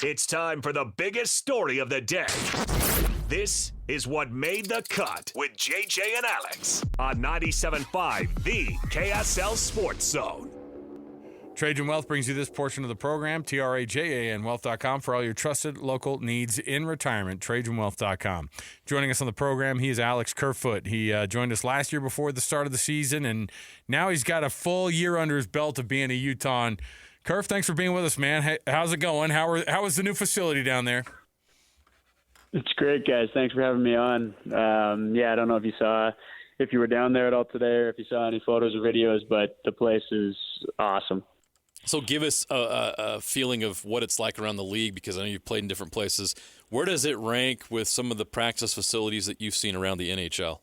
It's time for the biggest story of the day. This is What Made the Cut with JJ and Alex on 97.5, the KSL Sports Zone. Trajan Wealth brings you this portion of the program, TRAJANwealth.com, for all your trusted local needs in retirement, TrajanWealth.com. Joining us on the program, he is Alex Kerfoot. He joined us last year before the start of the season, and now he's got a full year under his belt of being a Utah. Kerf, thanks for being with us, man. Hey, how's it going? How is the new facility down there? It's great, guys. Thanks for having me on. I don't know if you were down there at all today or if you saw any photos or videos, but the place is awesome. So give us a feeling of what it's like around the league, because I know you've played in different places. Where does it rank with some of the practice facilities that you've seen around the NHL?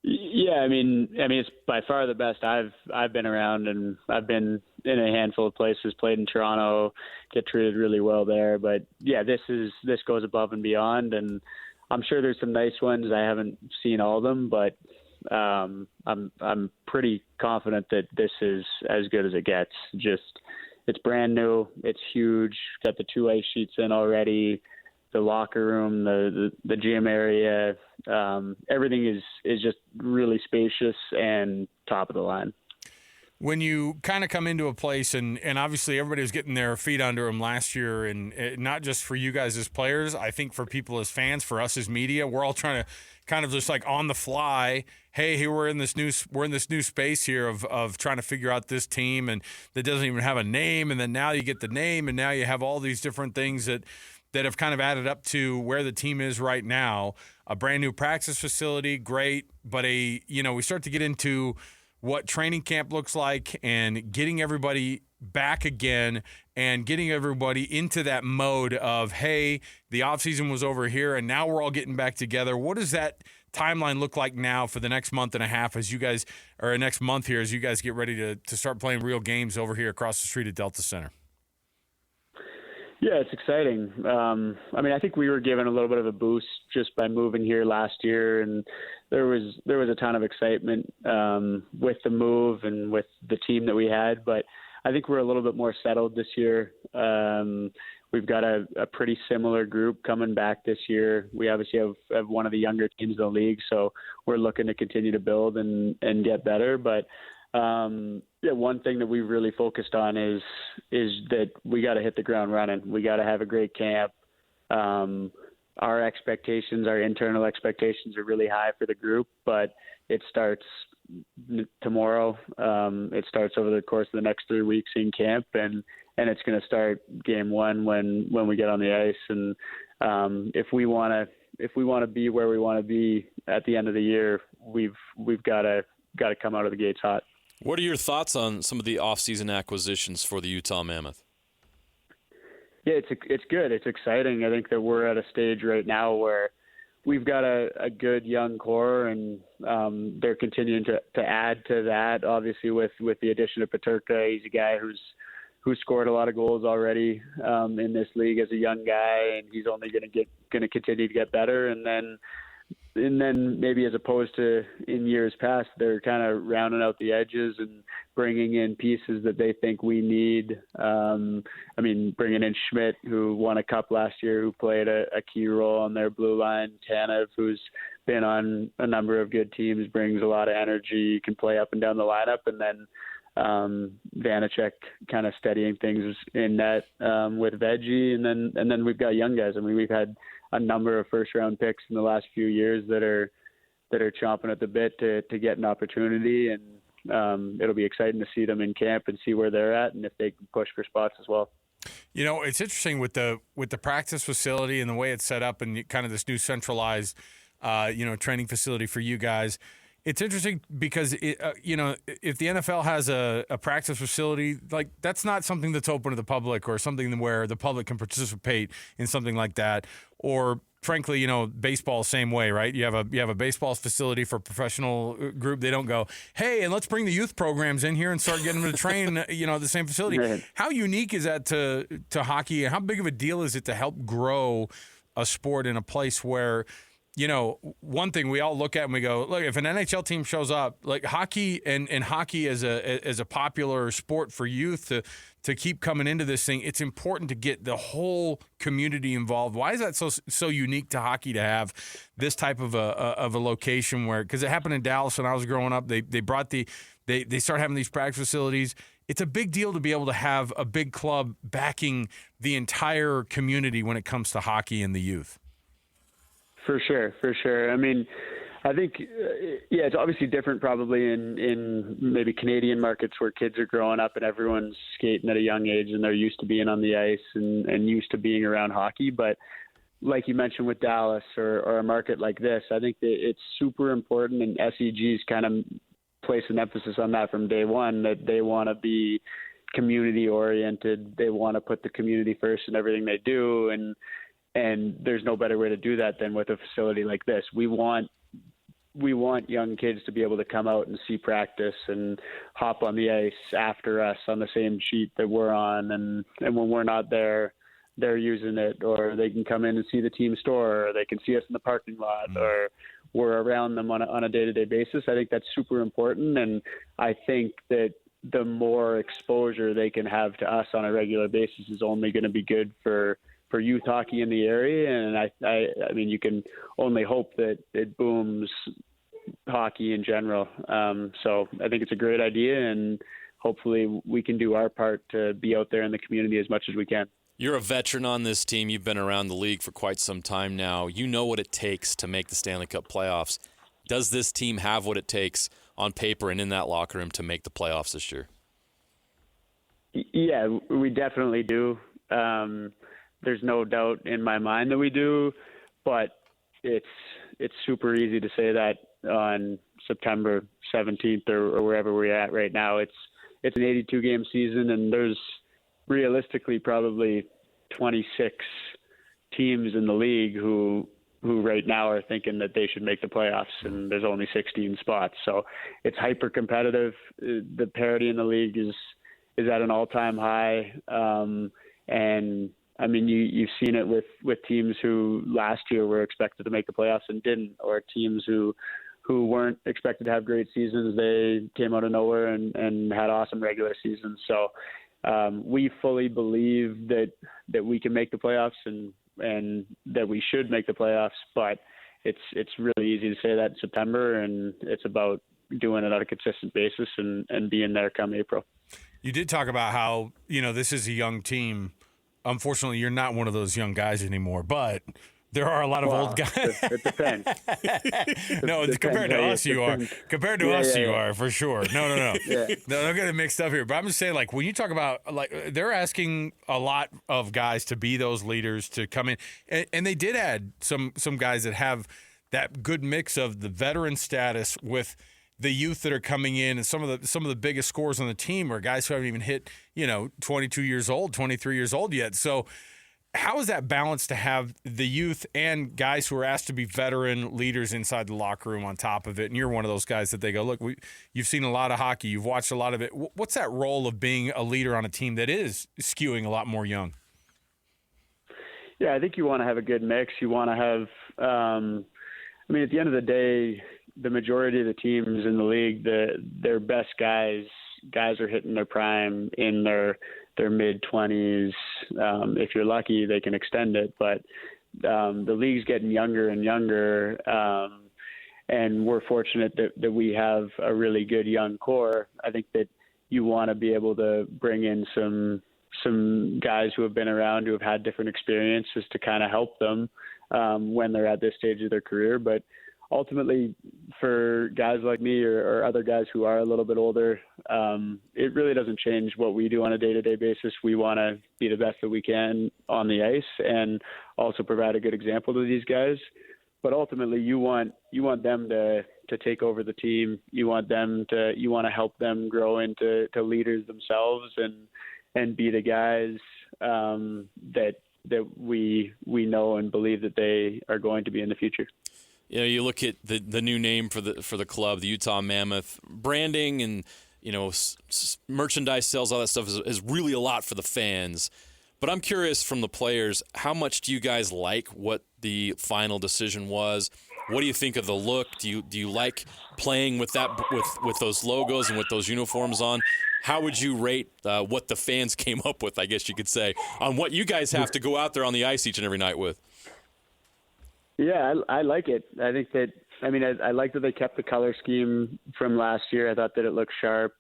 Yeah, I mean, it's by far the best I've been around, and I've been in a handful of places. Played in Toronto, get treated really well there. But yeah, this goes above and beyond, and I'm sure there's some nice ones. I haven't seen all of them, but I'm pretty confident that this is as good as it gets. Just, it's brand new, it's huge. Got the 2 ice sheets in already. The locker room, the gym area, everything is just really spacious and top of the line. When you kind of come into a place, and obviously everybody was getting their feet under them last year, and not just for you guys as players, I think for people as fans, for us as media, we're all trying to kind of just like on the fly, hey, we're in this new space here of trying to figure out this team, and that doesn't even have a name, and then now you get the name, and now you have all these different things that have kind of added up to where the team is right now. A brand new practice facility, great, but we start to get into what training camp looks like and getting everybody back again and getting everybody into that mode of, hey, the offseason was over here and now we're all getting back together. What does that timeline look like now for the next month and a half as you guys, or next month here, as you guys get ready to start playing real games over here across the street at Delta Center? Yeah, it's exciting. I think we were given a little bit of a boost just by moving here last year, and there was a ton of excitement with the move and with the team that we had. But I think we're a little bit more settled this year. We've got a pretty similar group coming back this year. We obviously have one of the younger teams in the league, so we're looking to continue to build and get better. But one thing that we've really focused on is that we got to hit the ground running. We got to have a great camp. Our internal expectations are really high for the group, but it starts tomorrow. It starts over the course of the next 3 weeks in camp, and it's going to start game one when we get on the ice. And if we want to be where we want to be at the end of the year, we've got to come out of the gates hot. What are your thoughts on some of the off-season acquisitions for the Utah Mammoth? Yeah, it's good. It's exciting. I think that we're at a stage right now where we've got a good young core, and they're continuing to add to that. Obviously, with the addition of Peterka, he's a guy who's scored a lot of goals already in this league as a young guy, and he's only going to continue to get better. And then maybe as opposed to in years past, they're kind of rounding out the edges and bringing in pieces that they think we need. Bringing in Schmidt, who won a cup last year, who played a key role on their blue line. Tanev, who's been on a number of good teams, brings a lot of energy, can play up and down the lineup. And then Vanacek kind of steadying things in net with Veggie. And then we've got young guys. We've had a number of first-round picks in the last few years that are chomping at the bit to get an opportunity, and it'll be exciting to see them in camp and see where they're at and if they can push for spots as well. It's interesting with the practice facility and the way it's set up and kind of this new centralized, training facility for you guys. It's interesting because, if the NFL has a practice facility, like that's not something that's open to the public or something where the public can participate in something like that. Or frankly, baseball, same way, right? You have a baseball facility for a professional group. They don't go, hey, and let's bring the youth programs in here and start getting them to train, at the same facility. Right. How unique is that to hockey? And how big of a deal is it to help grow a sport in a place where one thing we all look at and we go, look, if an NHL team shows up, like hockey and hockey as a popular sport for youth to keep coming into this thing, it's important to get the whole community involved. Why is that so unique to hockey to have this type of a location where, because it happened in Dallas when I was growing up, they start having these practice facilities. It's a big deal to be able to have a big club backing the entire community when it comes to hockey and the youth. For sure. I mean, I think, it's obviously different probably in maybe Canadian markets where kids are growing up and everyone's skating at a young age and they're used to being on the ice and used to being around hockey. But like you mentioned with Dallas or a market like this, I think that it's super important, and SEG's kind of placed an emphasis on that from day one, that they want to be community oriented. They want to put the community first in everything they do. And there's no better way to do that than with a facility like this. We want young kids to be able to come out and see practice and hop on the ice after us on the same sheet that we're on. And when we're not there, they're using it, or they can come in and see the team store, or they can see us in the parking lot, or we're around them on a day-to-day basis. I think that's super important. And I think that the more exposure they can have to us on a regular basis is only going to be good for youth hockey in the area. And I mean, you can only hope that it booms hockey in general. So I think it's a great idea, and hopefully we can do our part to be out there in the community as much as we can. You're a veteran on this team. You've been around the league for quite some time now. You know what it takes to make the Stanley Cup playoffs. Does this team have what it takes on paper and in that locker room to make the playoffs this year? Yeah, we definitely do. There's no doubt in my mind that we do, but it's super easy to say that on September 17th or wherever we're at right now. It's an 82-game season, and there's realistically probably 26 teams in the league who right now are thinking that they should make the playoffs, and there's only 16 spots. So it's hyper competitive. The parity in the league is at an all-time high, and I mean, you've seen it with teams who last year were expected to make the playoffs and didn't, or teams who weren't expected to have great seasons. They came out of nowhere and had awesome regular seasons. So we fully believe that we can make the playoffs and that we should make the playoffs. But it's really easy to say that in September, and it's about doing it on a consistent basis and being there come April. You did talk about how, this is a young team. Unfortunately, you're not one of those young guys anymore, but there are a lot of old guys. It depends. No, compared to us, you are. Compared to us, you are, for sure. No. Yeah. No, don't get it mixed up here. But I'm just saying, like, when you talk about, like, they're asking a lot of guys to be those leaders, to come in. And they did add some guys that have that good mix of the veteran status with the youth that are coming in, and some of the biggest scorers on the team are guys who haven't even hit 22 years old, 23 years old yet. So how is that balance to have the youth and guys who are asked to be veteran leaders inside the locker room on top of it? And you're one of those guys that they go, look, you've seen a lot of hockey, you've watched a lot of it. What's that role of being a leader on a team that is skewing a lot more young? Yeah, I think you want to have a good mix. You want to have, at the end of the day, the majority of the teams in the league, their best guys are hitting their prime in their mid-20s. If you're lucky, they can extend it. But the league's getting younger and younger, and we're fortunate that we have a really good young core. I think that you want to be able to bring in some guys who have been around, who have had different experiences to kind of help them when they're at this stage of their career. But ultimately, for guys like me or other guys who are a little bit older, it really doesn't change what we do on a day-to-day basis. We want to be the best that we can on the ice and also provide a good example to these guys. But ultimately, you want them to take over the team. You want to help them grow into leaders themselves and be the guys that we know and believe that they are going to be in the future. You look at the new name for the club, the Utah Mammoth. Branding and merchandise sales, all that stuff is really a lot for the fans. But I'm curious from the players, how much do you guys like what the final decision was? What do you think of the look? Do you like playing with that with those logos and with those uniforms on? How would you rate what the fans came up with, I guess you could say, on what you guys have to go out there on the ice each and every night with? Yeah, I like it. I think that, I like that they kept the color scheme from last year. I thought that it looked sharp.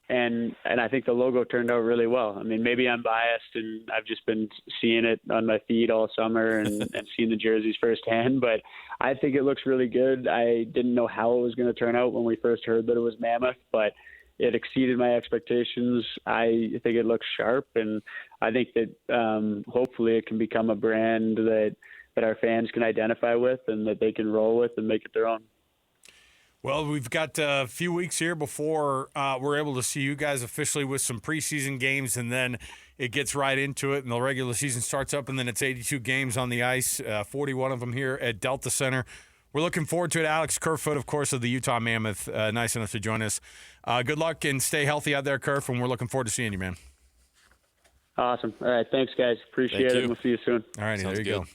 And I think the logo turned out really well. Maybe I'm biased and I've just been seeing it on my feed all summer and seeing the jerseys firsthand, but I think it looks really good. I didn't know how it was going to turn out when we first heard that it was Mammoth, but it exceeded my expectations. I think it looks sharp, and I think that hopefully it can become a brand that our fans can identify with and that they can roll with and make it their own. Well, we've got a few weeks here before we're able to see you guys officially with some preseason games, and then it gets right into it, and the regular season starts up, and then it's 82 games on the ice, 41 of them here at Delta Center. We're looking forward to it. Alex Kerfoot, of course, of the Utah Mammoth, nice enough to join us. Good luck and stay healthy out there, Kerf, and we're looking forward to seeing you, man. Awesome. All right, thanks, guys. Appreciate it. We'll see you soon. All right, there you go.